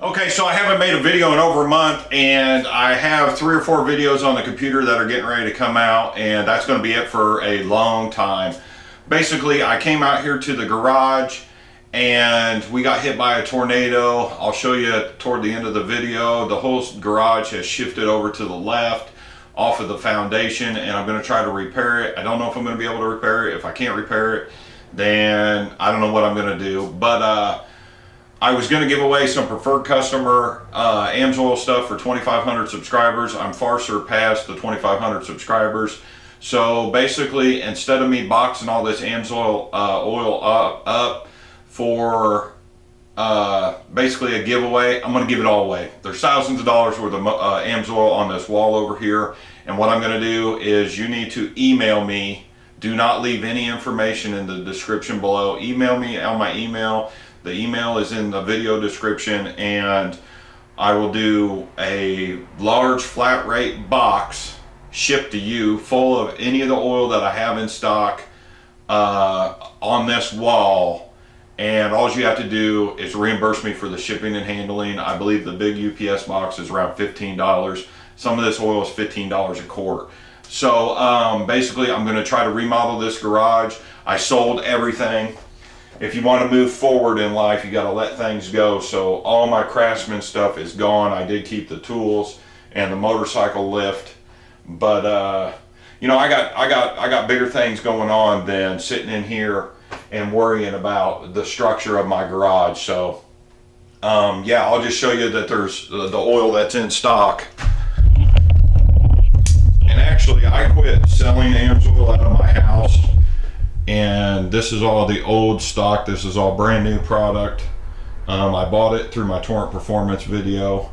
Okay, so I haven't made a video in over a month, and I have 3 or 4 videos on the computer that are getting ready to come out, and that's going to be it for a long time. Basically, I came out here to the garage and we got hit by a tornado. I'll show you toward the end of the video. The whole garage has shifted over to the left off of the foundation, and I'm going to try to repair it. I don't know if I'm going to be able to repair it. If I can't repair it, then I don't know what I'm going to do. But I was going to give away some preferred customer Amsoil stuff for 2,500 subscribers. I'm far surpassed the 2,500 subscribers. So basically, instead of me boxing all this Amsoil oil up for basically a giveaway, I'm going to give it all away. There's thousands of dollars worth of Amsoil on this wall over here. And what I'm going to do is you need to email me. Do not leave any information in the description below. Email me on my email. The email is in the video description, and I will do a large flat rate box shipped to you full of any of the oil that I have in stock on this wall, and all you have to do is reimburse me for the shipping and handling. I believe the big UPS box is around $15. Some of this oil is $15 a quart. So basically, I'm going to try to remodel this garage. I sold everything. If you want to move forward in life, you got to let things go. So all my Craftsman stuff is gone. I did keep the tools and the motorcycle lift, but you know, I got bigger things going on than sitting in here and worrying about the structure of my garage. So yeah, I'll just show you that there's the oil that's in stock. And actually, I quit selling Amsoil out of my house. And this is all the old stock. This is all brand new product. I bought it through my Torrent Performance video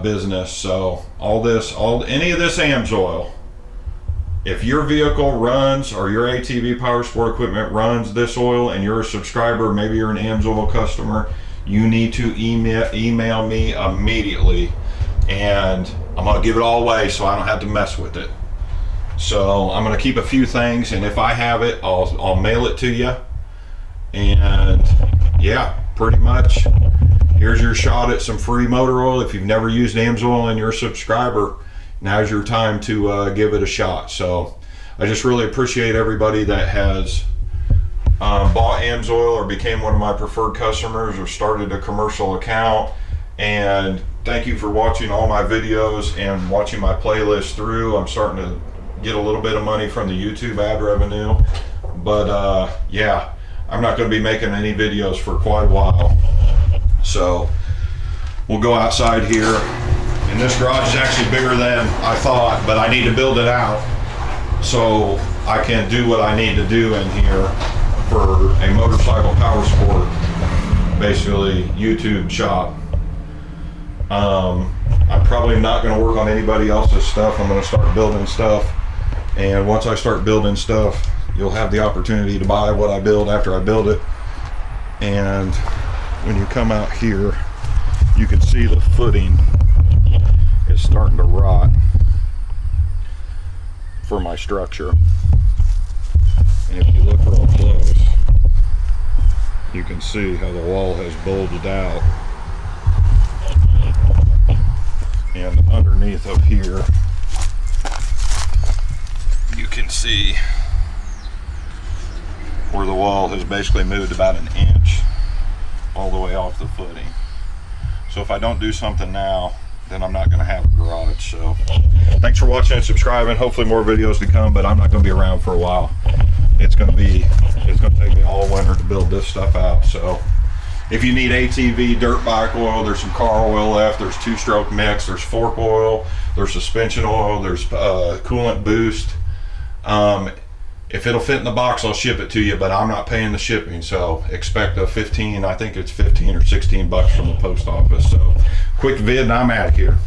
business. So any of this Amsoil, if your vehicle runs, or your ATV power sport equipment runs this oil and you're a subscriber, maybe you're an Amsoil customer, you need to email me immediately, and I'm gonna give it all away so I don't have to mess with it. So I'm going to keep a few things, and if I have it, I'll mail it to you. And yeah, pretty much here's your shot at some free motor oil. If you've never used Amsoil and you're a subscriber, now's your time to give it a shot. So I just really appreciate everybody that has bought Amsoil or became one of my preferred customers or started a commercial account. And thank you for watching all my videos and watching my playlist through. I'm starting to get a little bit of money from the YouTube ad revenue, but yeah, I'm not going to be making any videos for quite a while. So we'll go outside here, and this garage is actually bigger than I thought, but I need to build it out so I can do what I need to do in here for a motorcycle power sport, basically YouTube shop. I'm probably not going to work on anybody else's stuff. I'm going to start building stuff. And once I start building stuff, you'll have the opportunity to buy what I build after I build it. And when you come out here, you can see the footing is starting to rot for my structure. And if you look real close, you can see how the wall has bulged out. And underneath up here, you can see where the wall has basically moved about an inch all the way off the footing. So if I don't do something now, then I'm not going to have a garage. So thanks for watching and subscribing. Hopefully more videos to come, but I'm not going to be around for a while. It's going to take me all winter to build this stuff out. So if you need ATV dirt bike oil, there's some car oil left, there's 2-stroke mix, there's fork oil, there's suspension oil, there's coolant boost. If it'll fit in the box, I'll ship it to you, but I'm not paying the shipping, so expect a 15, I think it's 15 or 16 bucks from the post office. So quick vid and I'm out of here.